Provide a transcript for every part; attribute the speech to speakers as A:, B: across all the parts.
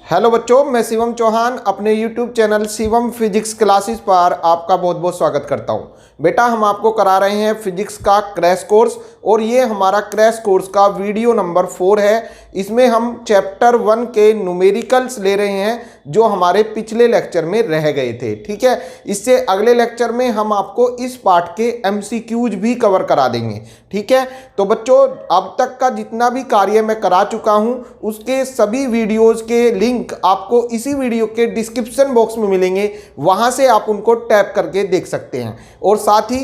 A: Hello बच्चों, मैं शिवम चौहान अपने YouTube channel Shivam physics classes पर आपका बहुत बहुत स्वागत करता हूं। बेटा, हम आपको करा रहे हैं फिजिक्स का क्रैश कोर्स और ये हमारा क्रैश कोर्स का वीडियो नंबर 4 है। इसमें हम चैप्टर 1 के न्यूमेरिकल्स ले रहे हैं जो हमारे पिछले लेक्चर में रह गए थे। ठीक है, इससे अगले लेक्चर में हम आपको इस पार्ट के MCQs भी कवर करा देंगे। ठीक है, तो बच्चों अब तक का जितना भी कार्य मैं करा चुका हूं उसके सभी वीडियोस के लिंक आपको इसी वीडियो के डिस्क्रिप्शन बॉक्स में मिलेंगे, वहां से आप उनको टैप करके देख सकते हैं। और साथ ही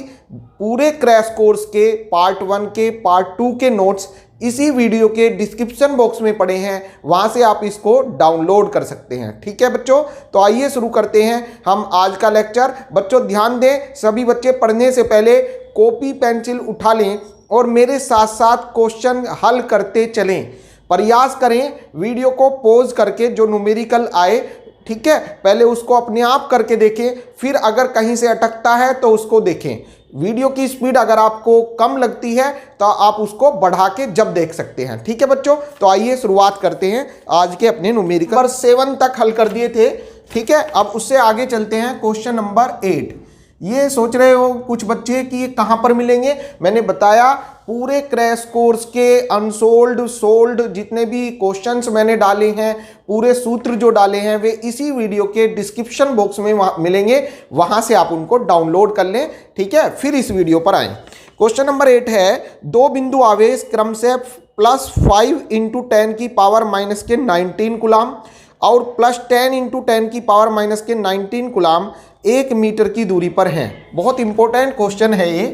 A: पूरे क्रैश कोर्स के पार्ट 1 के पार्ट 2 के नोट्स इसी वीडियो के डिस्क्रिप्शन बॉक्स में पड़े हैं, वहां से आप इसको डाउनलोड कर सकते हैं। ठीक है बच्चों, तो आइए शुरू करते हैं हम आज का लेक्चर। बच्चों ध्यान दें, सभी बच्चे पढ़ने से पहले कॉपी पेंसिल उठा लें और मेरे साथ साथ क्वेश्चन हल करते चलें। प्रयास करें वीडियो को पॉज करके जो न्यूमेरिकल आए, ठीक है, पहले उसको अपने आप करके देखें, फिर अगर कहीं से अटकता है तो उसको देखें। वीडियो की स्पीड अगर आपको कम लगती है तो आप उसको बढ़ा के जब देख सकते हैं। ठीक है बच्चों, तो आइए शुरुआत करते हैं आज के अपने न्यूमेरिकल। नंबर 7 तक हल कर दिए थे। ठीक है, अब उससे आगे चलते हैं क्वेश्चन नंबर 8। ये सोच रहे हो कुछ बच्चे कि ये कहां पर मिलेंगे। मैंने बताया पूरे क्रैश कोर्स के अनसोल्ड सोल्ड जितने भी क्वेश्चंस मैंने डाले हैं, पूरे सूत्र जो डाले हैं, वे इसी वीडियो के डिस्क्रिप्शन बॉक्स में मिलेंगे, वहां से आप उनको डाउनलोड कर लें। ठीक है, फिर इस वीडियो पर आए। क्वेश्चन नंबर 8 है, दो बिंदु आवेश क्रम से +5 × 10⁻⁻19 कूलाम और +10 × 10⁻⁻19 कूलाम 1 मीटर की दूरी पर हैं। बहुत इंपॉर्टेंट क्वेश्चन है ये।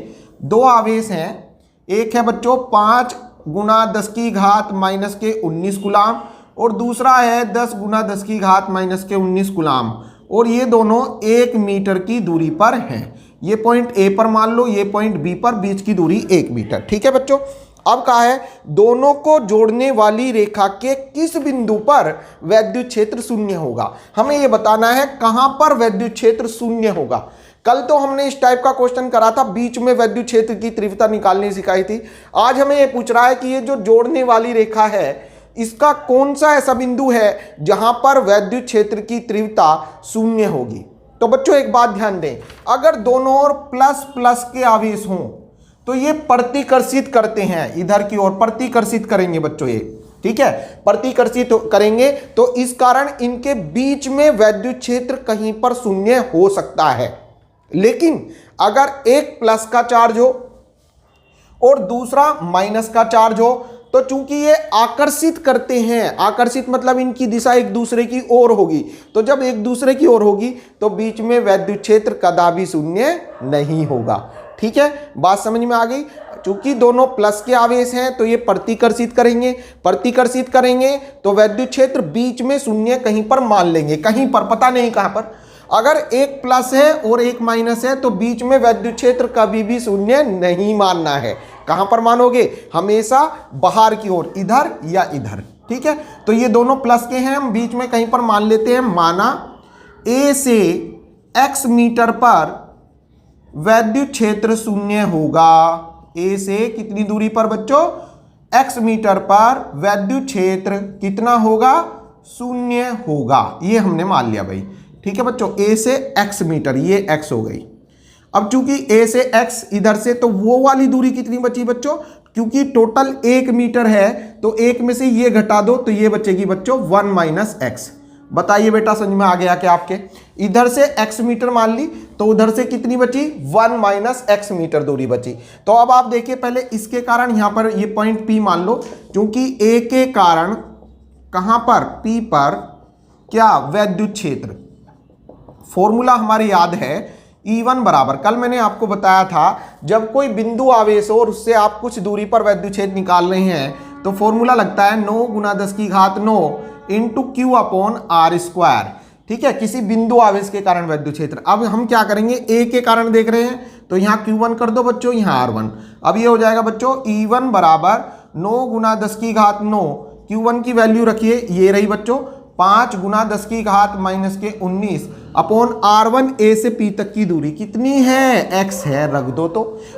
A: दो आवेश हैं, एक है बच्चों 5 × 10⁻⁻19 कूलाम और दूसरा है 10 × 10⁻⁻19 कूलाम, और ये दोनों 1 मीटर की दूरी पर हैं। ये पॉइंट ए पर मान लो, ये पॉइंट बी पर, बीच की दूरी 1 मीटर। ठीक है बच्चों, अब कहा है दोनों को जोड़ने वाली रेखा के किस बिंदु पर वैद्युत क्षेत्र शून्य होगा। हमें यह बताना है कहां पर वैद्युत क्षेत्र शून्य होगा। कल तो हमने इस टाइप का क्वेश्चन करा था, बीच में वैद्युत क्षेत्र की तीव्रता निकालनी सिखाई थी। आज हमें यह पूछ रहा है कि ये जो जोड़ने वाली रेखा है इसका कौन सा ऐसा बिंदु है जहां पर वैद्युत क्षेत्र की तीव्रता शून्य होगी। तो बच्चों एक बात ध्यान दें, अगर दोनों ओर प्लस प्लस के आवेश हों तो ये प्रतिकर्षित करते हैं, इधर की ओर प्रतिकर्षित करेंगे बच्चों ये। ठीक है, प्रतिकर्षित करेंगे तो इस कारण इनके बीच में वैद्युत क्षेत्र कहीं पर शून्य हो सकता है। लेकिन अगर एक प्लस का चार्ज हो और दूसरा माइनस का चार्ज हो तो चूंकि ये आकर्षित करते हैं, आकर्षित मतलब इनकी दिशा एक दूसरे की ओर होगी, तो जब एक दूसरे की ओर होगी तो बीच में वैद्युत क्षेत्र कदापि शून्य नहीं होगा। ठीक है, बात समझ में आ गई। चूंकि दोनों प्लस के आवेश हैं तो ये प्रतिकर्षित करेंगे, प्रतिकर्षित करेंगे तो वैद्युत क्षेत्र बीच में शून्य कहीं पर मान लेंगे, कहीं पर, पता नहीं कहां पर। अगर एक प्लस है और एक माइनस है तो बीच में वैद्युत क्षेत्र कभी भी शून्य नहीं मानना है। कहां पर मानोगे? हमेशा बाहर की ओर, इधर या इधर। ठीक है, तो ये दोनों प्लस के हैं, हम बीच में कहीं पर मान लेते हैं। माना ए से x मीटर पर वैद्युत क्षेत्र शून्य होगा। ए से कितनी दूरी पर बच्चों? x मीटर पर वैद्युत क्षेत्र कितना होगा? शून्य होगा। ये हमने मान लिया भाई। ठीक है बच्चों, ए से x मीटर, ये x हो गई। अब चूंकि a से x इधर से, तो वो वाली दूरी कितनी बची बच्चों? क्योंकि टोटल 1 मीटर है तो 1 में से ये घटा दो तो ये बचेगी बच्चों 1 - x। बताइए बेटा, समझ में आ गया क्या आपके? इधर से x मीटर मान ली तो उधर से कितनी बची? 1 - x मीटर दूरी बची। तो अब आप देखिए, पहले इसके कारण यहां पर ये पॉइंट P मान लो, क्योंकि A के कारण कहां पर? P पर क्या? वैद्युत क्षेत्र। फॉर्मूला हमारे याद है E1 बराबर, कल मैंने आपको बताया था जब कोई बिंदु आवेश हो और उससे आप कुछ दूरी पर वैद्युत क्षेत्र निकाल रहे हैं तो फॉर्मूला लगता है 9 × 10⁹ इंटू Q/r²। ठीक है, किसी बिंदु आवेश के कारण वैद्युत क्षेत्र। अब हम क्या करेंगे, A के कारण देख रहे हैं तो यहाँ Q1 कर दो बच्चों, यहाँ R1। अब ये हो जाएगा बच्चों E1 बराबर 9 × 10⁹। Q1 की वैल्यू रखिए, ये रही बच्चों 5 × 10⁻⁻19 अपॉन R1 A से P तक की दूरी कितनी है? x है, रख दो।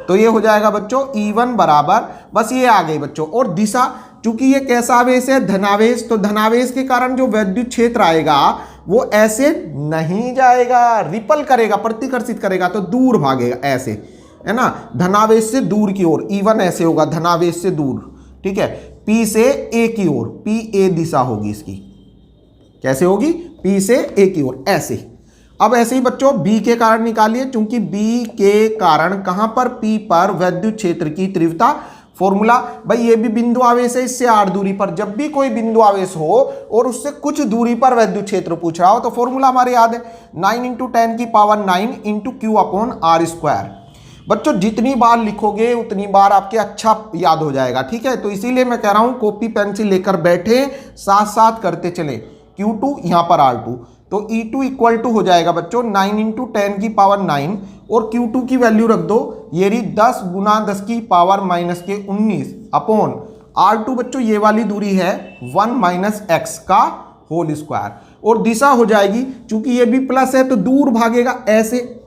A: तो ये हो जाएगा बच्चों E1 बराबर, बस ये आ गई बच्चों। और दिशा चूंकि ये कैसा आवेश है, धनावेश, तो धनावेश के कारण जो विद्युत क्षेत्र आएगा वो ऐसे नहीं जाएगा, रिपल करेगा, प्रतिकर्षित करेगा, तो दूर भागेगा ऐसे, है ना, धनावेश से दूर की ओर। E1 ऐसे होगा, धनावेश से दूर, ठीक है, P से A की ओर, PA दिशा होगी इसकी, कैसे होगी, P से A की ओर ऐसे। अब ऐसे ही बच्चों B के कारण निकालिए, क्योंकि B के कारण कहां पर, P पर विद्युत क्षेत्र की तीव्रता, फॉर्मूला भाई ये भी बिंदु आवेश है, इससे r दूरी पर जब भी कोई बिंदु आवेश हो और उससे कुछ दूरी पर विद्युत क्षेत्र पूछ रहा हो तो फॉर्मूला हमारे याद है 9 × 10⁹ × Q/r²। बच्चों जितनी बार लिखोगे उतनी बार आपके अच्छा याद हो जाएगा, ठीक है। तो इसीलिए मैं कह रहा हूं कॉपी पेंसिल लेकर बैठे, साथ साथ करते चले। Q2 यहां पर R2, तो E2 इक्वल टू हो जाएगा बच्चों 9 × 10⁹ और Q2 की वैल्यू रख दो, ये रही 10 × 10⁻⁻19 अपॉन R2 बच्चों ये वाली दूरी है 1 - x का होल स्क्वायर, और दिशा हो जाएगी, चूंकि ये भी प्लस है तो दूर भागेगा ऐसे,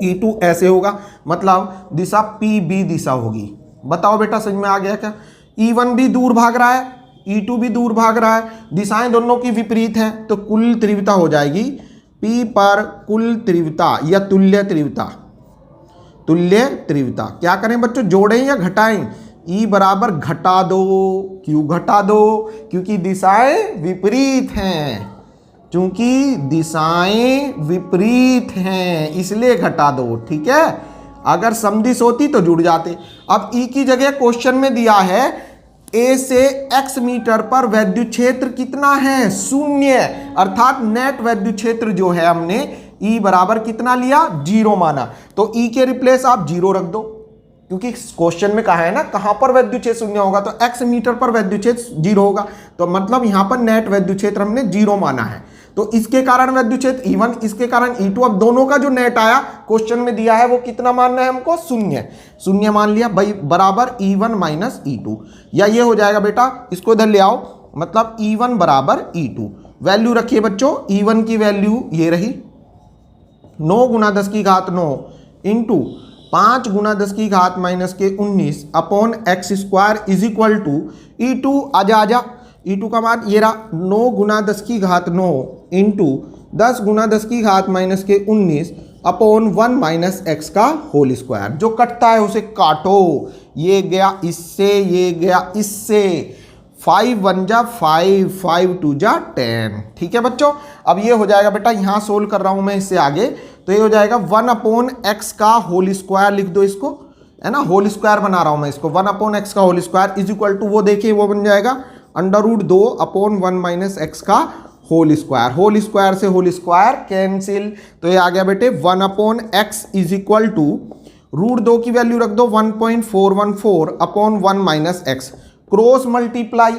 A: E2 ऐसे होगा, मतलब दिशा PB दिशा होगी। बताओ बेटा समझ में आ गया क्या? E1 भी दूर भाग रहा है, E2 भी दूर भाग रहा है, दिशाएं दोनों की विपरीत हैं, तो कुल तीव्रता हो जाएगी P पर कुल तीव्रता या तुल्य तीव्रता। तुल्य तीव्रता क्या करें बच्चों, जोड़ें या घटाएं? E बराबर घटा दो। क्यों घटा दो? क्योंकि दिशाएं विपरीत हैं, क्योंकि दिशाएं विपरीत हैं इसलिए घटा दो, ठीक है। अगर समदिश होती तो जुड़ जाते। अब E की जगह क्वेश्चन में दिया है A से x मीटर पर विद्युत क्षेत्र कितना है, 0, अर्थात नेट विद्युत क्षेत्र जो है हमने E बराबर कितना लिया, 0 माना, तो E के रिप्लेस आप 0 रख दो, क्योंकि क्वेश्चन में कहा है ना कहां पर विद्युत क्षेत्र 0 होगा, तो x मीटर पर विद्युत क्षेत्र 0 होगा, तो मतलब यहां पर नेट विद्युत क्षेत्र हमने 0 माना है। तो इसके कारण विद्युत क्षेत्र E1, इसके कारण E2, अब दोनों का जो नेट आया क्वेश्चन में दिया है वो कितना मानना है हमको, 0 मान लिया भाई, बराबर E1 - E2, या ये हो जाएगा बेटा, इसको इधर ले आओ, मतलब E1 बराबर E2। वैल्यू रखिए बच्चों, E1 की वैल्यू ये रही 9 × 10⁹ into 5 × 10⁻⁻19 upon x² is equal to E2, आजा E2 का मान ये रहा 9 × 10⁹ इंटू 10 × 10⁻⁻19 अपॉन 1 - x का होल स्क्वायर। जो कटता है उसे काटो, ये गया इससे, ये गया इससे, 5 × 1 = 5, 5 × 2 = 10, ठीक है बच्चों। अब ये हो जाएगा बेटा, यहां सोल्व कर रहा हूं मैं इससे आगे, तो ये हो जाएगा 1/x का होल स्क्वायर, लिख दो इसको, है ना, होल स्क्वायर बना रहा हूं मैं इसको, 1/x का whole square is equal to, वो देखिए वो बन जाएगा √2 अपॉन 1 - x का होल स्क्वायर। होल स्क्वायर से होल स्क्वायर कैंसिल, तो ये आ गया बेटे 1/x इज इक्वल टू √2 की वैल्यू रख दो 1.414 अपॉन 1 - x, क्रॉस मल्टीप्लाई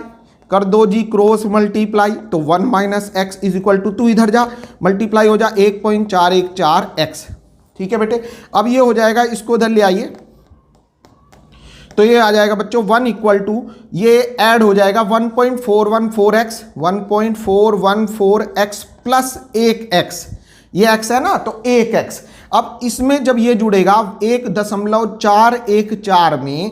A: कर दो जी, क्रॉस मल्टीप्लाई, तो 1 - x इज इक्वल टू, तू इधर जा, मल्टीप्लाई हो जा 1.414x, ठीक है बेटे। अब ये हो जाएगा, इसको इधर ले आइए, तो ये आ जाएगा बच्चों 1 इक्वल टू, ये ऐड हो जाएगा 1.414x, 1.414x प्लस 1x, ये x है ना, तो 1x। अब इसमें जब ये जुड़ेगा 1.414 में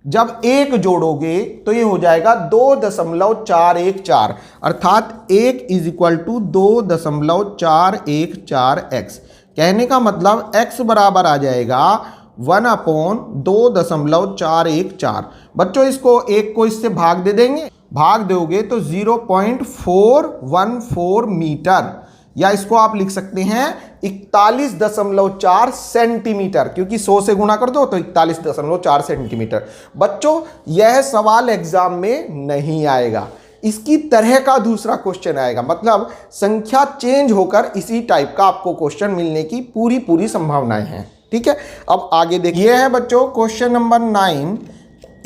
A: जब 1 जोड़ोगे तो ये हो जाएगा 2.414, अर्थात 1 इज इक्वल टू 2.414x। कहने का मतलब x बराबर आ जाएगा 1/2.414। बच्चों इसको 1 को इससे भाग दे देंगे, भाग दोगे तो 0.414 मीटर, या इसको आप लिख सकते हैं 41.4 सेंटीमीटर, क्योंकि 100 से गुणा कर दो तो 41.4 सेंटीमीटर। बच्चों यह सवाल एग्जाम में नहीं आएगा, इसकी तरह का दूसरा क्वेश्चन आएगा, मतलब संख्या चेंज होकर इसी टाइप का आपको क्वेश्चन मिलने की पूरी संभावनाएं हैं, ठीक है। अब आगे देखिए, है बच्चों क्वेश्चन नंबर 9,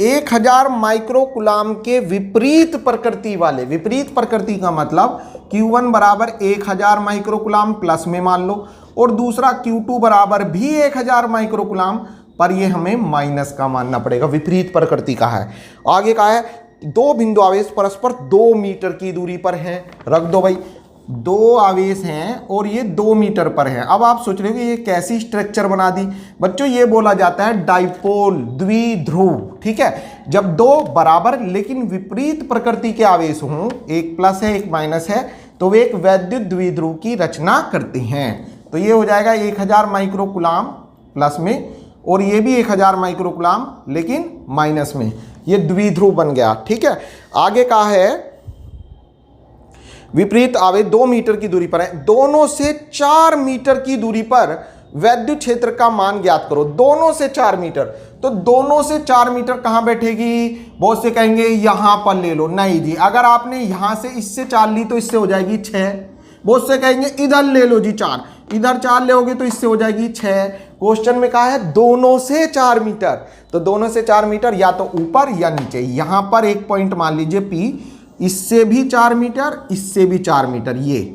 A: 1000 माइक्रोकुलाम के विपरीत प्रकृति वाले, विपरीत प्रकृति का मतलब Q1 बराबर 1000 माइक्रोकुलाम प्लस में मान लो, और दूसरा Q2 बराबर भी 1000 माइक्रोकुलाम, पर ये हमें माइनस का मानना पड़ेगा, विपरीत प्रकृति का है। आगे का है 2 बिंदु आवेश परस्पर 2 मीटर की दूरी पर हैं, रख दो भाई, दो आवेश हैं और ये 2 मीटर पर है। अब आप सोच रहे हो कि ये कैसी स्ट्रक्चर बना दी बच्चों, ये बोला जाता है डाइपोल, द्विध्रुव। ठीक है, जब दो बराबर लेकिन विपरीत प्रकृति के आवेश हों, एक प्लस है एक माइनस है, तो वे एक वैद्युत द्विध्रुव की रचना करते हैं। तो ये हो जाएगा 1000 माइक्रोकुलाम प्लस में, और ये भी 1000 माइक्रोकुलाम लेकिन माइनस में, ये द्विध्रुव बन गया। ठीक है, आगे का है विपरीत आवेश 2 मीटर की दूरी पर है, दोनों से 4 मीटर की दूरी पर वैद्युत क्षेत्र का मान ज्ञात करो। दोनों से 4 मीटर, तो दोनों से 4 मीटर कहां बैठेगी? बहुत से कहेंगे यहां पर ले लो, नहीं जी, अगर आपने यहां से इससे 4 ली तो इससे हो जाएगी 6। बहुत से कहेंगे इधर ले लो जी 4, इधर 4 लोगे तो इससे हो जाएगी 6। क्वेश्चन में कहा है दोनों से 4 मीटर, तो दोनों से 4 मीटर या तो ऊपर या नीचे। यहां पर एक पॉइंट मान लीजिए P, इससे भी 4 मीटर, इससे भी 4 मीटर, ये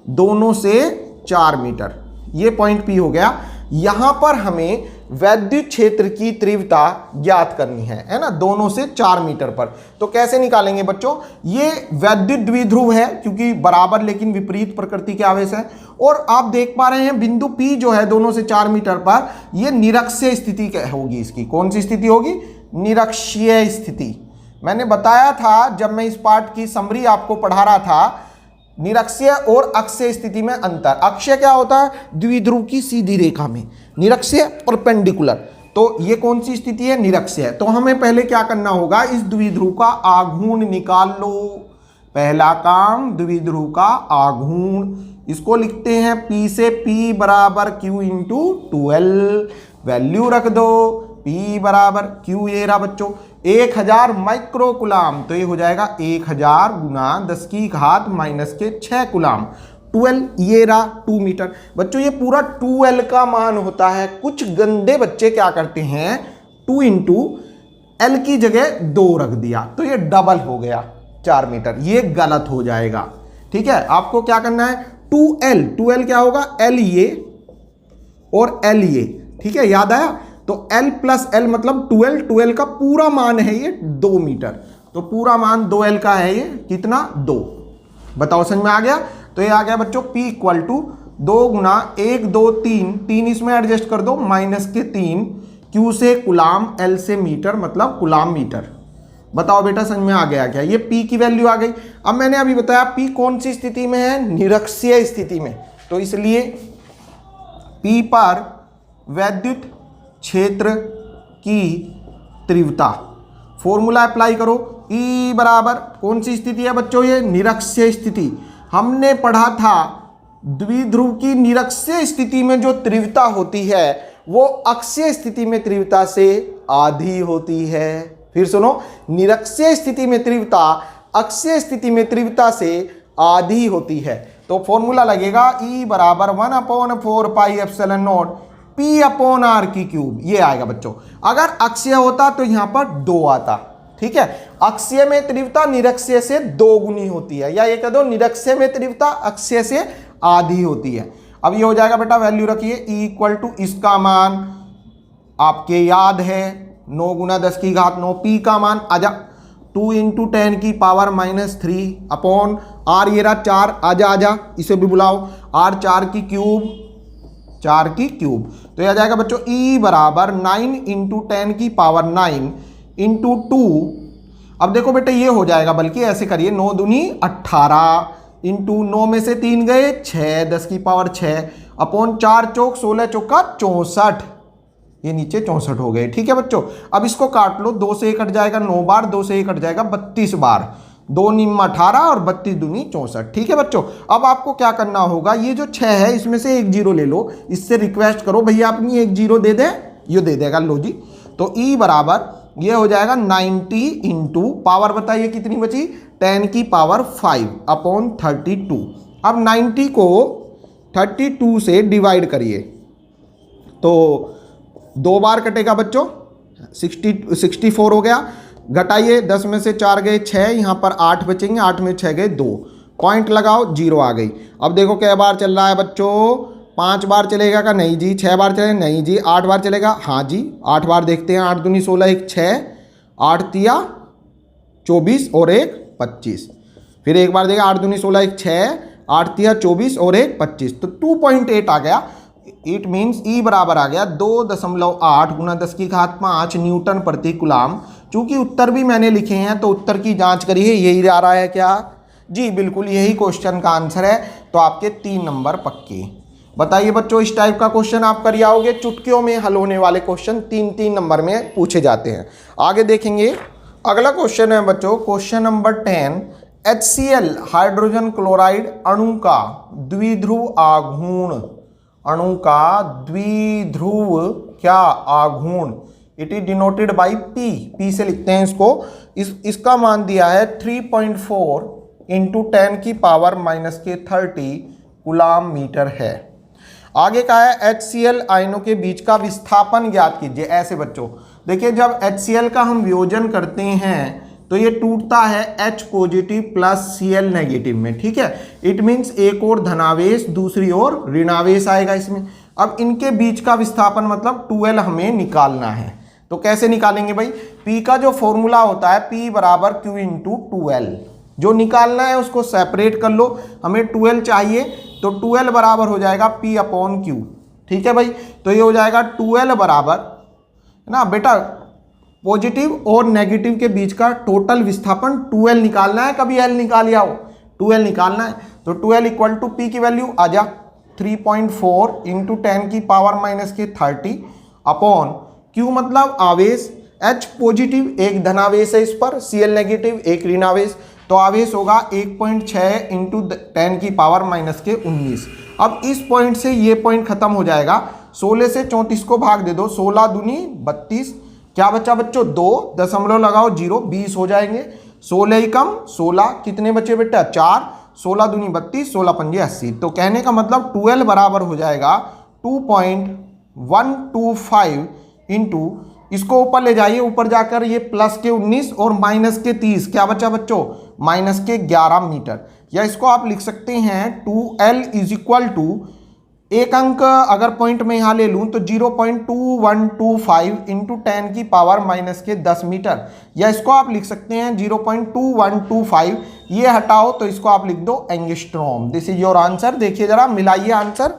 A: दोनों से 4 मीटर, ये पॉइंट P हो गया। यहां पर हमें वैद्युत क्षेत्र की तीव्रता ज्ञात करनी है ना, दोनों से 4 मीटर पर। तो कैसे निकालेंगे बच्चों? ये वैद्युत द्विध्रुव है क्योंकि बराबर लेकिन विपरीत प्रकृति के आवेश है, और आप देख पा रहे हैं बिंदु P जो है दोनों से 4 मीटर पर, ये निरक्षीय स्थिति होगी। इसकी कौन सी स्थिति होगी? निरक्षीय स्थिति। मैंने बताया था जब मैं इस पाठ की समरी आपको पढ़ा रहा था, निरक्षीय और अक्षीय स्थिति में अंतर। अक्षीय क्या होता है? द्विध्रुव की सीधी रेखा में, निरक्षीय परपेंडिकुलर। तो ये कौन सी स्थिति है? निरक्षीय। तो हमें पहले क्या करना होगा? इस द्विध्रुव का आघूर्ण निकाल लो। पहला काम द्विध्रुव का आघूर्ण, इसको लिखते हैं P से P बराबर Q इंटू 12, वैल्यू रख दो P बराबर Q, ये रहा बच्चों 1000 माइक्रोकुलाम, तो ये हो जाएगा 1000 गुना 10 की घात माइनस के 6 कुलाम, 12, ये रहा 2 मीटर। बच्चों ये पूरा 2L का मान होता है। कुछ गंदे बच्चे क्या करते हैं, 2 इंटू L की जगह 2 रख दिया, तो ये डबल हो गया 4 मीटर, ये गलत हो जाएगा। ठीक है, आपको क्या करना है? 2L क्या होगा? L ये और L ये, ठीक है, याद आया? तो L प्लस L मतलब 2L का पूरा मान है ये 2 मीटर, तो पूरा मान 2L का है ये कितना? 2। बताओ समझ में आ गया? तो ये आ गया बच्चों P इक्वल टू 2 गुना 1 2 3 इसमें एडजस्ट कर दो माइनस के 3, Q से कुलाम, L से मीटर मतलब कुलाम मीटर। बताओ बेटा समझ में आ गया क्या? ये P की वैल्यू आ गई। अब मैंने अभी बताया P कौन सी स्थिति में है? निरक्षीय स्थिति में, तो इसलिए P पर वैद्युत क्षेत्र की तीव्रता, फॉर्मूला अप्लाई करो। E बराबर कौन सी स्थिति है बच्चों? ये निरक्षीय स्थिति। हमने पढ़ा था द्विध्रुव की निरक्षीय स्थिति में जो तीव्रता होती है वो अक्षीय स्थिति में तीव्रता से आधी होती है। फिर सुनो, निरक्षीय स्थिति में तीव्रता अक्षीय स्थिति में तीव्रता से आधी होती है। तो फॉर्मूला लगेगा E बराबर 1/4 pi epsilon not P upon R की क्यूब, ये आएगा बच्चों। अगर अक्षीय होता तो यहां पर 2 आता। ठीक है, अक्षीय में तीव्रता निरक्षीय से 2 गुनी होती है, या ये कह दो निरक्षीय में तीव्रता अक्षीय से आधी होती है। अब ये हो जाएगा बेटा, वैल्यू रखिए E इक्वल टू, इसका मान आपके याद है 9 गुना 10 की घात 9, P का मान आजा 2 इंटू 10 की पावर -3 अपॉन R, ये रहा 4, आजा इसे भी बुलाओ, R 4 की क्यूब, तो यह आ जाएगा बच्चों E बराबर 9 इंटू 10 की पावर 9 इंटू 2। अब देखो बेटे ये हो जाएगा, बल्कि ऐसे करिए 9 दूनी 18 इंटू 9 में से 3 गए 6, 10 की पावर 6 अपॉन 4 चौक 16 चौका 64, ये नीचे 64 हो गए। ठीक है बच्चों, अब इसको काट लो, 2 से 1 कट जाएगा 9 बार, 2 से 1 कट जाएगा 32 बार, 2 निम्मा 18 और 32 दूनी 64। ठीक है बच्चों, अब आपको क्या करना होगा, ये जो 6 है इसमें से एक 0 ले लो, इससे रिक्वेस्ट करो भैया अपनी एक 0 दे दे, ये दे देगा। लो जी, तो E बराबर ये हो जाएगा 90 इंटू पावर बताइए कितनी बची, 10 की पावर 5 अपॉन 32। अब 90 को 32 से डिवाइड करिए तो 2 बार कटेगा बच्चों, 64 हो गया। घटाइए, 10 में से 4 गए 6, यहाँ पर 8 बचेंगे, 8 में 6 गए 2, पॉइंट लगाओ 0 आ गई। अब देखो क्या बार चल रहा है बच्चों, 5 बार चलेगा का? नहीं जी। 6 बार चलेगा? नहीं जी। 8 बार चलेगा? हाँ जी, 8 बार देखते हैं। 8 दूनी 16, 1 6, 8 तिया 24 और 1 25। फिर एक बार देगा, 8 दूनी 16, 1 6, 8 तिया 24 और एक 25, तो 2.8 आ गया। इट मीन्स ई बराबर आ गया 2.8 गुना 10⁵ न्यूटन प्रति कूलाम। चूंकि उत्तर भी मैंने लिखे हैं तो उत्तर की जांच करिए, यही आ रहा है क्या जी, बिल्कुल यही क्वेश्चन का आंसर है। तो आपके 3 नंबर पक्के। बताइए बच्चों, इस टाइप का क्वेश्चन आप कर आओगे, चुटकियों में हल होने वाले क्वेश्चन 3-3 नंबर में पूछे जाते हैं। आगे देखेंगे, अगला क्वेश्चन है बच्चों question number 10। HCl hydrogen chloride अणु का द्विध्रुव आघूर्ण, अणु का द्विध्रुव क्या आघूर्ण, it is denoted by P से लिखते हैं इसको। इसका मान दिया है 3.4 इंटू 10⁻⁻30 कूलाम मीटर है। आगे का है HCl आयनों के बीच का विस्थापन ज्ञात कीजिए। ऐसे बच्चों देखिए, जब HCl का हम वियोजन करते हैं तो ये टूटता है H positive plus Cl negative में, ठीक है। इट मीन्स एक और धनावेश दूसरी ओर ऋणावेश आएगा इसमें। अब इनके बीच का विस्थापन मतलब 2L हमें निकालना है। तो कैसे निकालेंगे भाई, P का जो फॉर्मूला होता है P बराबर Q इंटू 2L, जो निकालना है उसको सेपरेट कर लो। हमें 2L चाहिए तो 2L बराबर हो जाएगा P अपॉन Q, ठीक है भाई। तो ये हो जाएगा 2L बराबर ना बेटा, पॉजिटिव और नेगेटिव के बीच का टोटल विस्थापन 2L निकालना है, कभी L निकाल आओ, 2L निकालना है। तो 2L इक्वल टू P की वैल्यू आ जा 3.4 इंटू 10⁻⁻30 अपॉन Q मतलब आवेश, H पॉजिटिव एक धनावेश है इस पर, Cl नेगेटिव एक ऋणावेश, तो आवेश होगा 1.6 इंटू 10⁻⁻19। अब इस पॉइंट से ये पॉइंट खत्म हो जाएगा, 16 से 34 को भाग दे दो, 16 दूनी 32, क्या बचा बच्चों 2, दशमलव लगाओ 0, 20 हो जाएंगे। 16 ही कम 16 कितने बचे बेटा 4, 16 दूनी 32, 16 पंजे 80। तो कहने का मतलब 2L बराबर हो जाएगा 2.125 इंटू, इसको ऊपर ले जाइए, ऊपर जाकर ये प्लस के 19 और माइनस के 30, क्या बचा बच्चों माइनस के 11 मीटर। या इसको आप लिख सकते हैं 2L इज इक्वल टू, एक अंक अगर पॉइंट में यहाँ ले लूँ तो 0.2125 इंटू 10⁻⁻10 मीटर। या इसको आप लिख सकते हैं 0.2125, ये हटाओ तो इसको आप लिख दो angstrom. This is your answer. देखिए जरा मिलाइए आंसर,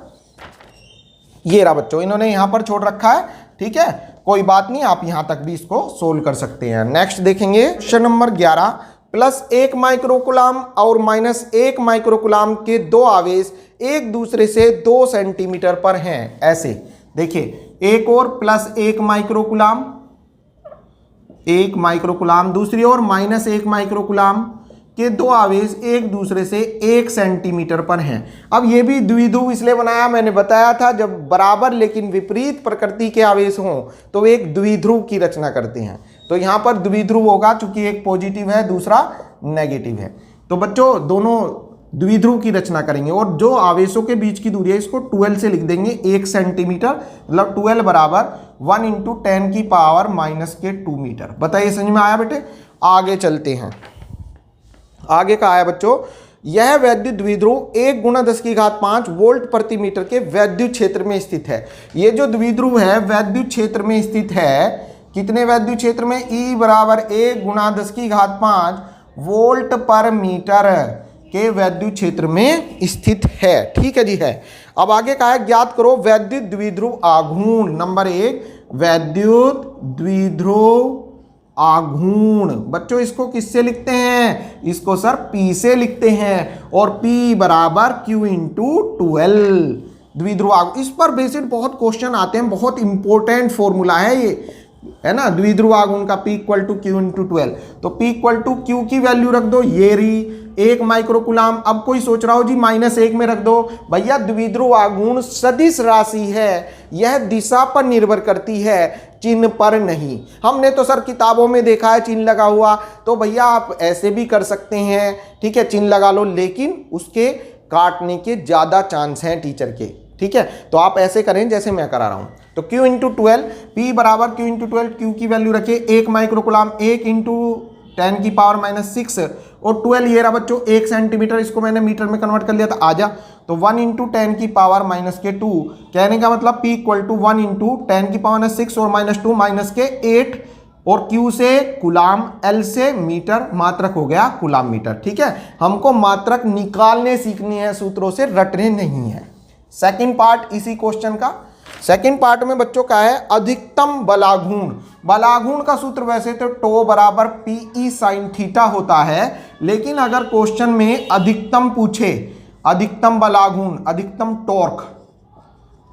A: ये रहा बच्चों, इन्होंने यहाँ पर छोड़ रखा है, ठीक है, कोई बात नहीं, आप यहाँ तक भी इसको सोल्व कर सकते हैं। नेक्स्ट देखेंगे क्वेश्चन नंबर 11। +1 माइक्रोकुलाम और -1 माइक्रोकुलाम के दो आवेश एक दूसरे से 2 सेंटीमीटर पर हैं। ऐसे देखिए, एक और +1 माइक्रोकुलाम, 1 माइक्रोकुलाम, दूसरी ओर -1 माइक्रोकुलाम के दो आवेश एक दूसरे से 1 सेंटीमीटर पर हैं। अब ये भी द्विध्रुव इसलिए बनाया, मैंने बताया था जब बराबर लेकिन विपरीत प्रकृति के आवेश हों तो वे एक द्विध्रुव की रचना करते हैं। तो यहाँ पर द्विध्रुव होगा, चूंकि एक पॉजिटिव है दूसरा नेगेटिव है। तो बच्चों दोनों द्विध्रुव की रचना करेंगे और जो आवेशों के बीच की दूरी है इसको 2L से लिख देंगे, 1 सेंटीमीटर, मतलब 2L बराबर 1 इंटू 10⁻⁻2 मीटर। बताइए समझ में आया बेटे? आगे चलते हैं। आगे का आया बच्चों, यह वैद्युत द्विध्रुव 1 गुणा 10⁵5 वोल्ट प्रति मीटर के वैद्युत क्षेत्र में स्थित है। ये जो द्विध्रुव है वैद्युत क्षेत्र में स्थित है, कितने वैद्युत क्षेत्र में? E बराबर 1 गुणा 10⁵5 वोल्ट पर मीटर के वैद्युत क्षेत्र में स्थित है, ठीक है जी है। अब आगे का है, ज्ञात करो वैद्युत द्विध्रुव आघूर्ण। नंबर 1 वैद्युत द्विध्रुव आघूर्ण। बच्चों इसको किससे लिखते हैं? इसको सर P से लिखते हैं, और P बराबर Q इंटू 2L। द्विध्रुव आघूर्ण, इस पर बेसिड बहुत क्वेश्चन आते हैं, बहुत इंपॉर्टेंट फॉर्मूला है ये, है ना, द्विध्रुव आघूर्ण का P equal to Q into 12। तो P इक्वल टू Q की वैल्यू रख दो, ये रही 1 माइक्रोकुलाम। अब कोई सोच रहा हो जी -1 में रख दो, भैया द्विध्रुव आघूर्ण सदिश राशि है, यह दिशा पर निर्भर करती है, चिन्ह पर नहीं। हमने तो सर किताबों में देखा है चिन्ह लगा हुआ, तो भैया आप ऐसे भी कर सकते हैं, ठीक है, चिन्ह लगा लो, लेकिन उसके काटने के ज़्यादा चांस हैं टीचर के, ठीक है। तो आप ऐसे करें जैसे मैं करा रहा हूँ। तो Q इंटू 12, P बराबर Q इंटू 12, Q की वैल्यू रखे 1 माइक्रोकुलाम, 1 इंटू 10⁻⁻6 और 12 ये रहा बच्चों 1 सेंटीमीटर, इसको मैंने मीटर में कन्वर्ट कर लिया था, आजा। तो 1 इंटू 10⁻⁻2, कहने का मतलब P इक्वल टू 1 इंटू 10⁻6 और -2 -8 और Q से कुलाम, L से मीटर, मात्रक हो गया कुलाम मीटर। ठीक है, हमको मात्रक निकालने सीखनी है, सूत्रों से रटने नहीं है। सेकंड पार्ट इसी क्वेश्चन का, सेकंड पार्ट में बच्चों का है अधिकतम बलाघूर्ण। बलाघूर्ण का सूत्र वैसे तो टो बराबर पीई साइन थीटा होता है, लेकिन अगर क्वेश्चन में अधिकतम पूछे, अधिकतम बलाघूर्ण, अधिकतम टॉर्क,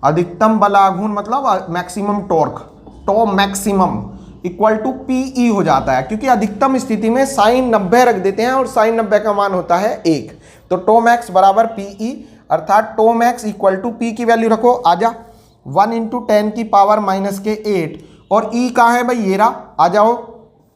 A: अधिकतम बलाघूर्ण मतलब maximum torque, tau maximum equal to PE हो जाता है, क्योंकि अधिकतम स्थिति में साइन 90 रख देते हैं और साइन 90 का मान होता है 1। तो टो मैक्स बराबर पीई, अर्थात tau max equal to P की वैल्यू रखो, आजा 1 × 10 की पावर -8, और ई कहाँ है भाई, ये रहा, आ जाओ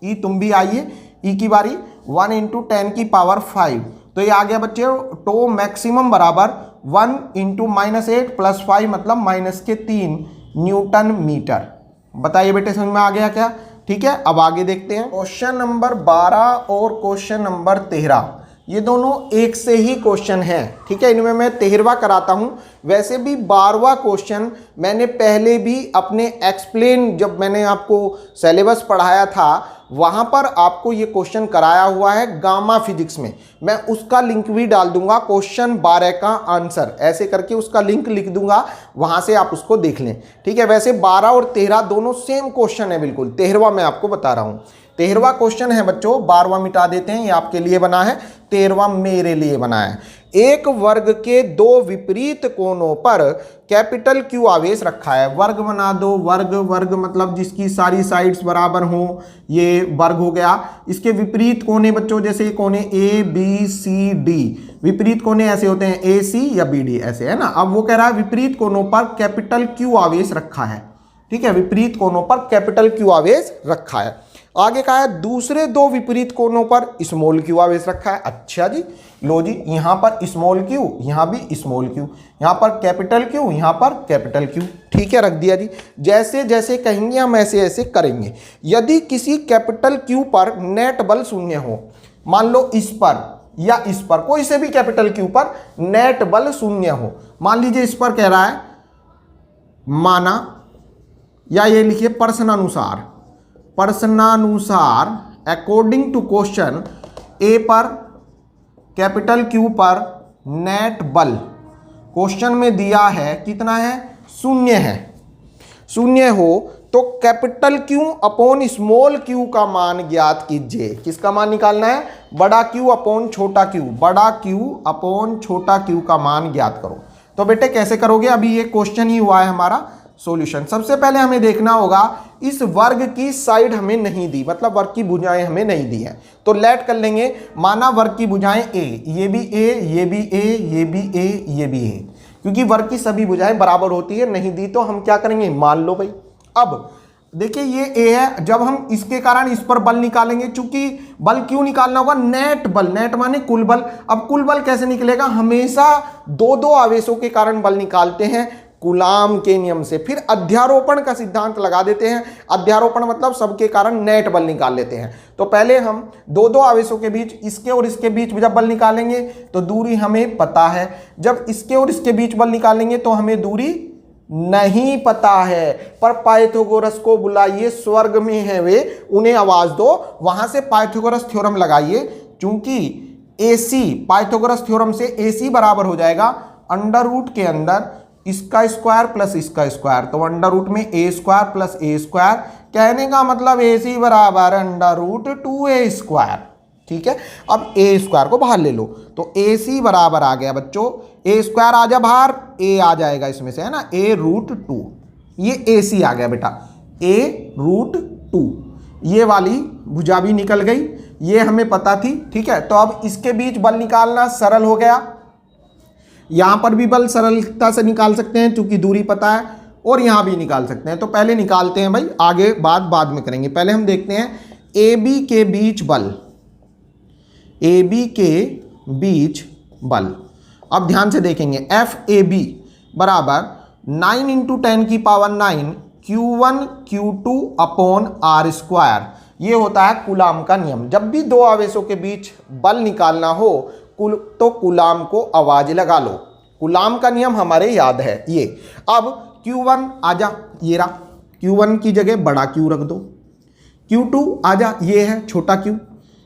A: ई, तुम भी आइए, ई की बारी 1 × 10 की पावर 5, तो ये आ गया बच्चे टो मैक्सिमम बराबर 1 × -8 + 5 मतलब -3 न्यूटन मीटर। बताइए बेटे समझ में आ गया क्या? ठीक है, अब आगे देखते हैं क्वेश्चन नंबर 12 और क्वेश्चन नंबर 13, ये दोनों एक से ही क्वेश्चन हैं। ठीक है, इनमें मैं 13वां कराता हूं। वैसे भी 12वां क्वेश्चन मैंने पहले भी अपने एक्सप्लेन, जब मैंने आपको सिलेबस पढ़ाया था वहां पर आपको ये क्वेश्चन कराया हुआ है गामा फिजिक्स में। मैं उसका लिंक भी डाल दूंगा, क्वेश्चन 12 का आंसर ऐसे करके उसका लिंक लिख दूंगा, वहां से आप उसको देख लें। ठीक है, वैसे 12 और 13 दोनों सेम क्वेश्चन है बिल्कुल। 13वां मैं आपको बता रहा हूं। 13वां क्वेश्चन है बच्चों, 12वां मिटा देते हैं, ये आपके लिए बना है, 13वां मेरे लिए बना है। एक वर्ग के दो विपरीत कोणों पर कैपिटल क्यू आवेश रखा है। वर्ग बना दो, वर्ग, वर्ग मतलब जिसकी सारी साइड्स बराबर हो, ये वर्ग हो गया। इसके विपरीत कोने बच्चों, जैसे कोने ए बी सी डी, विपरीत कोने ऐसे होते हैं ए सी या बी डी, ऐसे है ना। अब वो कह रहा है विपरीत कोनों पर कैपिटल क्यू आवेश रखा है। ठीक है, विपरीत कोनों पर कैपिटल क्यू आवेश रखा है। आगे कहा है दूसरे दो विपरीत कोनों पर स्मॉल क्यू आवेश रखा है। अच्छा जी, लो जी, यहां पर स्मॉल क्यू, यहां भी स्मॉल क्यू, यहां पर कैपिटल क्यू, यहां पर कैपिटल क्यू। ठीक है, रख दिया जी। जैसे जैसे कहेंगे हम ऐसे ऐसे करेंगे। यदि किसी कैपिटल क्यू पर नेट बल शून्य हो, मान लो इस पर या इस पर, कोई से भी कैपिटल क्यू पर नेट बल शून्य हो, मान लीजिए इस पर कह रहा है माना, या ये लिखिए प्रश्नानुसार, प्रश्नानुसार अकॉर्डिंग टू क्वेश्चन ए पर कैपिटल क्यू पर नेट बल क्वेश्चन में दिया है कितना है, शून्य है। शून्य हो तो capital Q upon small Q का मान ज्ञात कीजिए। किसका मान निकालना है, बड़ा क्यू अपॉन छोटा क्यू, बड़ा क्यू अपॉन छोटा क्यू का मान ज्ञात करो। तो बेटे कैसे करोगे, अभी ये क्वेश्चन ही हुआ है हमारा सॉल्यूशन। सबसे पहले हमें देखना होगा इस वर्ग की साइड हमें नहीं दी, मतलब वर्ग की भुजाएं हमें नहीं दी है, तो लेट कर लेंगे। माना वर्ग की भुजाएं ए, ये भी ए, ये भी ए, ये भी ए, ये भी ए, क्योंकि वर्ग की सभी भुजाएं बराबर होती है, नहीं दी तो हम क्या करेंगे, मान लो भाई। अब देखिए ये ए है, जब हम इसके कारण इस पर बल निकालेंगे, चूंकि बल क्यों निकालना होगा, नेट बल, नेट माने कुल बल। अब कुल बल कैसे निकलेगा, हमेशा दो दो आवेशों के कारण बल निकालते हैं कूलाम के नियम से। फिर अध्यारोपण का सिद्धांत लगा देते हैं, अध्यारोपण मतलब सबके कारण नेट बल निकाल लेते हैं। तो पहले हम दो दो आवेशों के बीच, इसके और इसके बीच जब बल निकालेंगे तो दूरी हमें पता है, जब इसके और इसके बीच बल निकालेंगे तो हमें दूरी नहीं पता है। पर पाइथागोरस को बुलाइए, स्वर्ग में है वे, उन्हें आवाज दो, वहां से पाइथागोरस थ्योरम लगाइए। चूंकि AC पाइथागोरस थ्योरम से AC बराबर हो जाएगा अंडर रूट के अंदर इसका स्क्वायर प्लस इसका स्क्वायर, तो अंडर रूट में a square plus a square, कहने का मतलब AC बराबर अंडर रूट 2a स्क्वायर। ठीक है, अब a स्क्वायर को बाहर ले लो, तो AC बराबर आ गया बच्चों, a स्क्वायर आ जा बाहर, a आ जाएगा इसमें से, है ना, a रूट 2, ये AC आ गया बेटा, a रूट 2, ये वाली भुजा भी निकल गई, ये हमें पता थी। ठीक है, तो अब इसके बीच बल निकालना सरल हो गया। यहां पर भी बल सरलता से निकाल सकते हैं क्योंकि दूरी पता है, और यहां भी निकाल सकते हैं। तो पहले निकालते हैं भाई, आगे बाद में करेंगे। पहले हम देखते हैं AB के बीच बल, AB के बीच बल। अब ध्यान से देखेंगे, FAB बराबर 9 × 10 की power 9 Q1 Q2 upon R square, ये होता है कूलाम का नियम। जब भी दो आवेशों के बीच बल निकालना हो तो कूलाम को आवाज लगा लो, कूलाम का नियम हमारे याद है ये। अब Q1 आजा, ये रहा, Q1 की जगह बड़ा Q रख दो, Q2 आजा, ये है छोटा Q,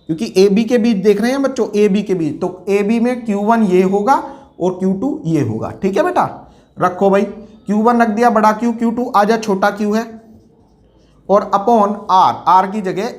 A: क्योंकि AB के बीच देख रहे हैं बच्चों, AB के बीच, तो AB में Q1 ये होगा और Q2 ये होगा। ठीक है बेटा, रखो भाई, Q1 रख दिया बड़ा Q, Q2 आजा छोटा Q है, और अपॉन R की जगह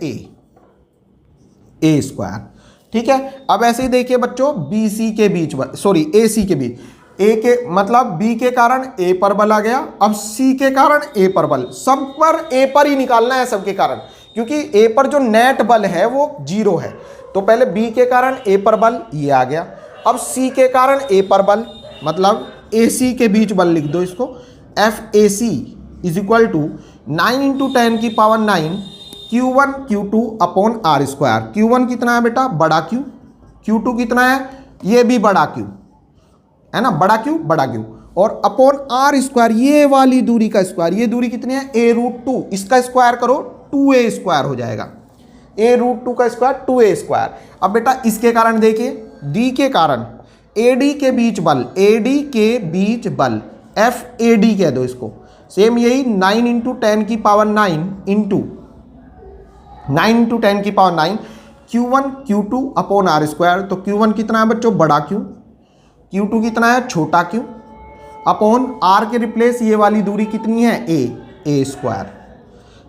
A: A स्क्वायर। ठीक है, अब ऐसे ही देखिए बच्चों, BC के बीच, सॉरी AC के बीच, A के मतलब B के कारण A पर बल आ गया, अब C के कारण A पर बल, सब पर A पर ही निकालना है सबके कारण, क्योंकि A पर जो नेट बल है वो 0 है। तो पहले B के कारण A पर बल ये आ गया, अब C के कारण A पर बल, मतलब AC के बीच बल लिख दो इसको, FAC is equal to 9 into 10 की power 9 Q1 Q2 upon R square. Q1 कितना है बेटा, बड़ा Q, Q2 कितना है, ये भी बड़ा Q है ना, बड़ा Q, और अपॉन R स्क्वायर, ये वाली दूरी का स्क्वायर, ये दूरी कितनी है A√2, इसका स्क्वायर करो 2A स्क्वायर हो जाएगा, A√2 का स्क्वायर 2A स्क्वायर। अब बेटा इसके कारण देखिए, D के कारण AD के बीच बल, AD के बीच बल FAD कह दो इसको, सेम यही 9 इंटू 10 की पावर 9 इंटू 9 इंटू 10 की power 9 Q1 Q2 upon R square. तो Q1 कितना है बच्चों, बड़ा Q, Q2 कितना है, छोटा Q, अपॉन R के रिप्लेस ये वाली दूरी कितनी है, A स्क्वायर।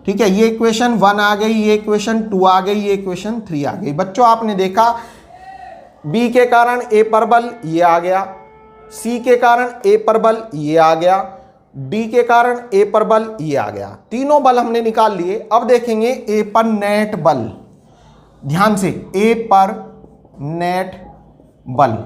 A: ठीक है, ये इक्वेशन 1 आ गई, ये इक्वेशन 2 आ गई, ये इक्वेशन 3 आ गई। बच्चों आपने देखा B के कारण A पर बल ये आ गया, C के कारण A पर बल ये आ गया, D के कारण A पर बल ये आ गया, तीनों बल हमने निकाल लिए। अब देखेंगे A पर नेट बल, ध्यान से, A पर नेट बल,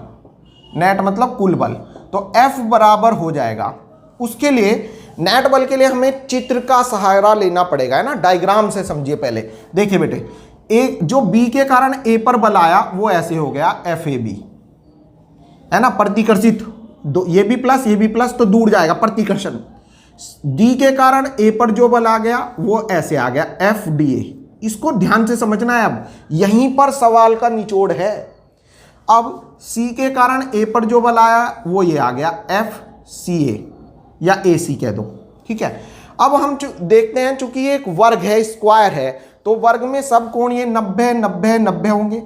A: नेट मतलब कुल बल, तो F बराबर हो जाएगा, उसके लिए नेट बल के लिए हमें चित्र का सहारा लेना पड़ेगा, है ना, डायग्राम से समझिए। पहले देखिए बेटे, एक जो B के कारण A पर बल आया वो ऐसे हो गया FAB, है ना, प्रतिकर्षित, ये भी प्लस तो दूर जाएगा, प्रतिकर्षण। D के कारण A पर जो बल आ गया वो ऐसे आ गया FDA, इसको ध्यान से समझना है, अब यहीं पर सवाल का निचोड़ है। अब C के कारण A पर जो बल आया वो ये आ गया FCA या AC कह दो। ठीक है, अब हम देखते हैं, चूंकि ये एक वर्ग है, स्क्वायर है, तो वर्ग में सब कोण ये 90 90 90 होंगे,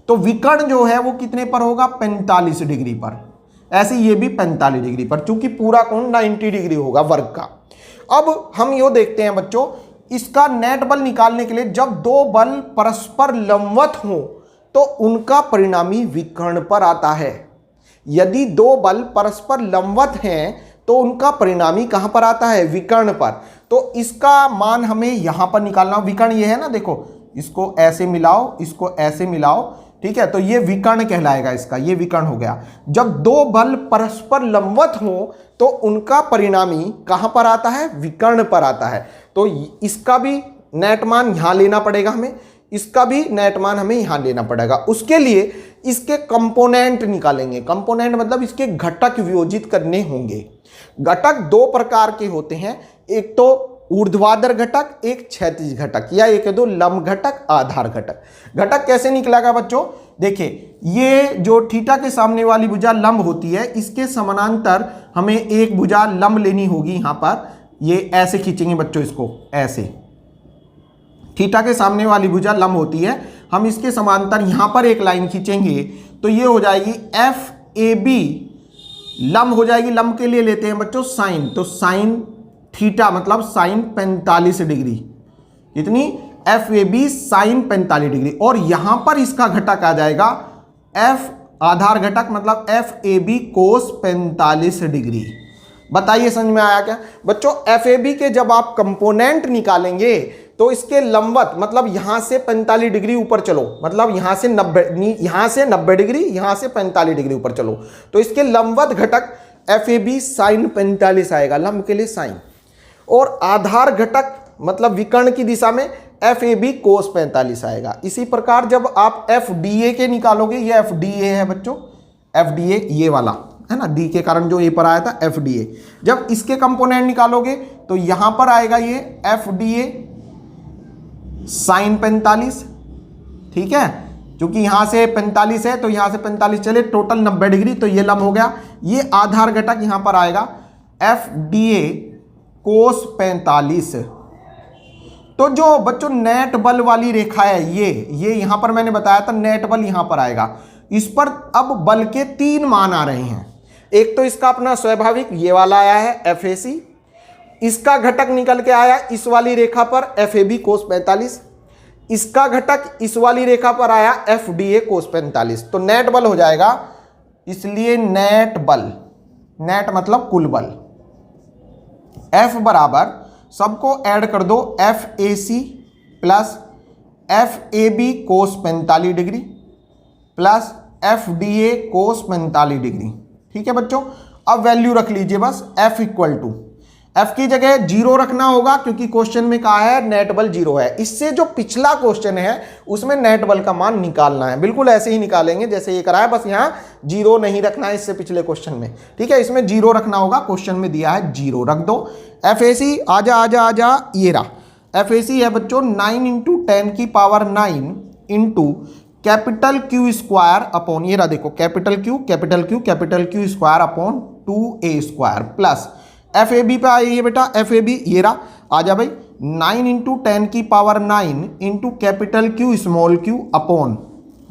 A: तो विकर्ण जो है वो कितने पर होगा, 45 डिग्री पर। ऐसे ये भी 45 डिग्री पर, चूंकि पूरा कोण 90 डिग्री होगा वर्ग का। अब हम यो देखते हैं बच्चों, इसका नेट बल निकालने के लिए जब दो बल परस्पर लंबवत हों तो उनका परिणामी विकर्ण पर आता है। यदि दो बल परस्पर लंबवत हैं तो उनका परिणामी कहां पर आता है, विकर्ण पर। तो इसका मान हमें यहां पर निकालना, विकर्ण ये है ना, देखो इसको ऐसे मिलाओ, इसको ऐसे मिलाओ, ठीक है, तो ये विकर्ण कहलाएगा इसका, ये विकर्ण हो गया। जब दो बल परस्पर लंबवत हो तो उनका परिणामी कहां पर आता है, विकर्ण पर आता है। तो इसका भी नेट मान यहां लेना पड़ेगा हमें, इसका भी नेट मान हमें यहां लेना पड़ेगा। उसके लिए इसके कंपोनेंट निकालेंगे, कंपोनेंट मतलब इसके घटक वियोजित करने होंगे। घटक दो प्रकार के होते हैं, एक तो ऊर्ध्वाधर घटक, एक क्षैतिज घटक, या एक दो लंब घटक, आधार घटक। घटक कैसे निकलेगा बच्चों, देखिए ये जो थीटा के सामने वाली भुजा लंब होती है, इसके समानांतर हमें एक भुजा लंब लेनी होगी। यहां पर ये ऐसे खींचेंगे बच्चों, इसको ऐसे, थीटा के सामने वाली भुजा लंब होती है, हम इसके समांतर यहां पर एक लाइन खींचेंगे तो ये हो जाएगी FAB, लंब हो जाएगी, लंब के लिए लेते हैं बच्चों साइन, तो साइन थीटा मतलब साइन 45 डिग्री, कितनी, FAB साइन 45 डिग्री। और यहां पर इसका घटक आ जाएगा F, आधार घटक मतलब FAB कोस 45 डिग्री। बताइए समझ में आया क्या बच्चों। FAB के जब आप कंपोनेंट निकालेंगे तो इसके लंबवत मतलब यहां से 45 डिग्री ऊपर चलो, मतलब यहां से 90 डिग्री, यहां से 45 डिग्री ऊपर चलो, तो इसके लंबवत घटक FAB साइन 45 आएगा, लंब के लिए साइन। और आधार घटक मतलब विकर्ण की दिशा में FAB कोस 45 आएगा। इसी प्रकार जब आप FDA के निकालोगे, ये FDA है बच्चों, FDA ये वाला है ना, D के कारण जो ए पर आया था FDA, जब इसके कंपोनेंट निकालोगे तो यहां पर आएगा ये FDA साइन 45, ठीक है, क्योंकि यहां से 45 है तो यहां से 45 चले, टोटल 90 डिग्री, तो ये लंब हो गया। ये आधार घटक यहां पर आएगा FDA कोस 45। तो जो बच्चों नेट बल वाली रेखा है ये यहां पर मैंने बताया था नेट बल यहां पर आएगा, इस पर अब बल के 3 मान आ रहे हैं। एक तो इसका अपना स्वाभाविक ये वाला आया है FAC, इसका घटक निकल के आया इस वाली रेखा पर FAB cos 45, इसका घटक इस वाली रेखा पर आया FDA cos 45। तो नेट बल हो जाएगा, इसलिए नेट बल, नेट मतलब कुल बल, F बराबर सबको ऐड कर दो FAC plus FAB cos 45 degree plus FDA cos 45 degree. ठीक है बच्चों, अब वैल्यू रख लीजिए बस F इक्वल टू, F की जगह 0 रखना होगा क्योंकि क्वेश्चन में कहा है नेट बल 0 है। इससे जो पिछला क्वेश्चन है उसमें नेट बल का मान निकालना है, बिल्कुल ऐसे ही निकालेंगे जैसे ये कराया, बस यहाँ 0 नहीं रखना है इससे पिछले क्वेश्चन में। ठीक है, इसमें 0 रखना होगा, क्वेश्चन में दिया है 0 रख दो। FAC आजा आजा आजा, ये रहा FAC है बच्चों 9 इंटू 10 की power 9 into capital Q square upon, ये रहा देखो capital Q square upon 2A square plus FAB पे आइए बेटा, FAB ये रहा, आजा भाई 9 इंटू 10 की power 9 into capital Q small q upon,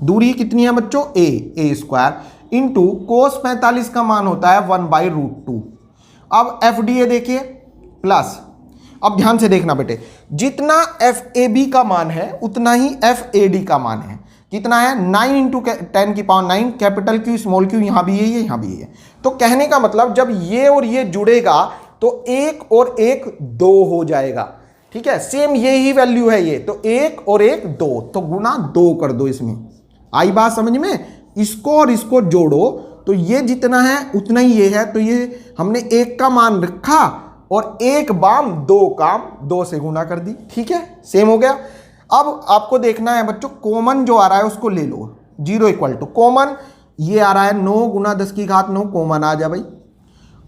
A: दूरी कितनी है बच्चों A स्क्वायर इंटू कोस 45 का मान होता है 1/√2। अब FDA देखिए प्लस, अब ध्यान से देखना बेटे, जितना FAB का मान है उतना ही FAD का मान है। कितना है 9 इंटू 10 की power 9 capital Q small q, यहां भी यही है यहां भी यही है। तो कहने का मतलब जब ये और ये जुड़ेगा तो 1 और 1 2 हो जाएगा। ठीक है, सेम यही वैल्यू है ये, तो 1 और 1 2, तो गुना 2 कर दो। इसमें आई बात समझ में, इसको और इसको जोड़ो तो ये जितना है उतना ही ये है, तो ये हमने 1 का मान रखा और 1 बाम 2 काम 2 से गुना कर दी। ठीक है, सेम हो गया। अब आपको देखना है बच्चों कॉमन जो आ रहा है उसको ले लो, 0 इक्वल टू कॉमन ये आ रहा है 9 गुना 10 की घात 9, कॉमन आ जा भाई,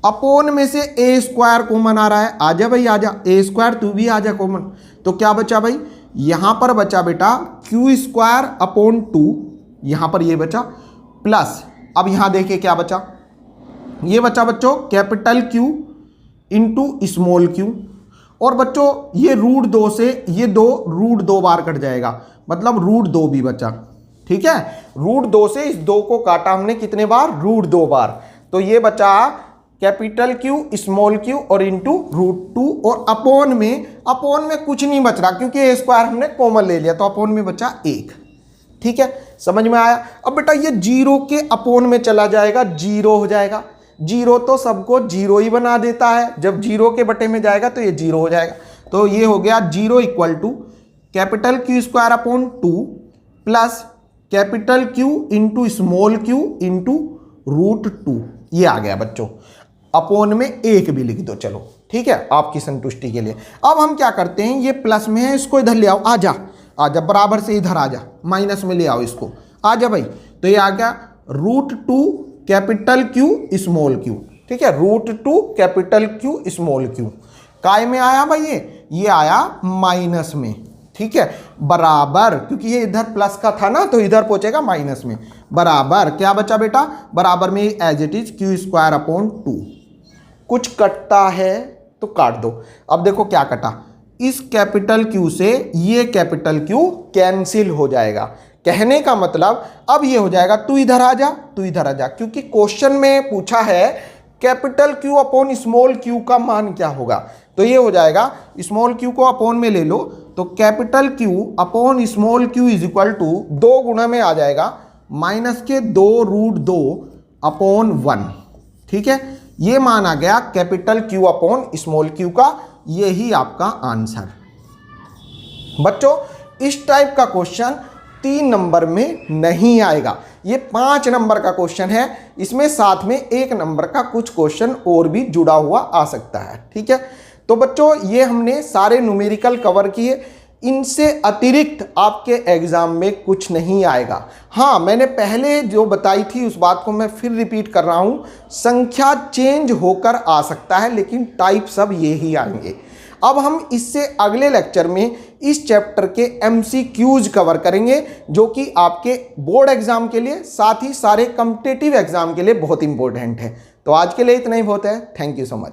A: अपोन में से A स्क्वायर कॉमन आ रहा है, आजा भाई आजा, A स्क्वायर तू भी आजा कॉमन। तो क्या बचा भाई, यहां पर बचा बेटा Q स्क्वायर अपॉन 2, यहां पर ये बचा प्लस, अब यहां देखिए क्या बचा, ये बचा बच्चों capital Q into small q, और बच्चों ये √2 से ये 2 √2 बार कट जाएगा, मतलब √2 भी बचा। ठीक है, √2 से इस 2 को काटा हमने कितने बार, √2 बार, तो ये बचा कैपिटल Q स्मॉल q और इंटू √2, और अपोन में कुछ नहीं बच रहा क्योंकि A स्क्वायर हमने कॉमन ले लिया, तो अपोन में बचा 1। ठीक है, समझ में आया। अब बेटा ये 0 के अपोन में चला जाएगा, 0 हो जाएगा, 0 तो सबको 0 ही बना देता है, जब 0 के बटे में जाएगा तो ये 0 हो जाएगा। तो ये हो गया 0 equal to capital Q square upon 2 plus capital Q into small q into √2, ये आ गया बच्चों। अपोन में 1 भी लिख दो, चलो ठीक है आपकी संतुष्टि के लिए। अब हम क्या करते हैं, ये प्लस में है, इसको इधर ले आओ, आजा आजा, बराबर से इधर आजा, माइनस में ले आओ इसको, आजा भाई। तो ये आ गया √2 कैपिटल Q स्मॉल q। ठीक है, √2 कैपिटल Q स्मॉल q काय में आया भाई, ये आया माइनस में। ठीक है, बराबर, क्योंकि ये इधर प्लस का था ना तो इधर पहुंचेगा माइनस में, बराबर क्या बचा बेटा, बराबर में as it is Q square upon 2। कुछ कटता है तो काट दो। अब देखो क्या कटा, इस कैपिटल Q से ये कैपिटल Q कैंसिल हो जाएगा। कहने का मतलब अब ये हो जाएगा, तू इधर आ जा, तू इधर आ जा, क्योंकि क्वेश्चन में पूछा है capital Q upon small q का मान क्या होगा। तो ये हो जाएगा, स्मॉल q को अपॉन में ले लो तो capital Q upon small q is equal to 2 गुना में आ जाएगा माइनस के 2√2 अपॉन 1। ठीक है, ये मान आ गया capital Q upon small q का, यही आपका आंसर। बच्चों इस टाइप का क्वेश्चन 3 नंबर में नहीं आएगा, ये 5 नंबर का क्वेश्चन है, इसमें साथ में 1 नंबर का कुछ क्वेश्चन और भी जुड़ा हुआ आ सकता है। ठीक है, तो बच्चों ये हमने सारे न्यूमेरिकल कवर किए, इनसे अतिरिक्त आपके एग्जाम में कुछ नहीं आएगा। हाँ, मैंने पहले जो बताई थी उस बात को मैं फिर रिपीट कर रहा हूँ, संख्या चेंज होकर आ सकता है लेकिन टाइप सब ये ही आएंगे। अब हम इससे अगले लेक्चर में इस चैप्टर के MCQs कवर करेंगे, जो कि आपके बोर्ड एग्जाम के लिए साथ ही सारे कॉम्पिटिटिव एग्जाम के लिए बहुत इंपॉर्टेंट है। तो आज के लिए इतना ही बहुत है। Thank you so much.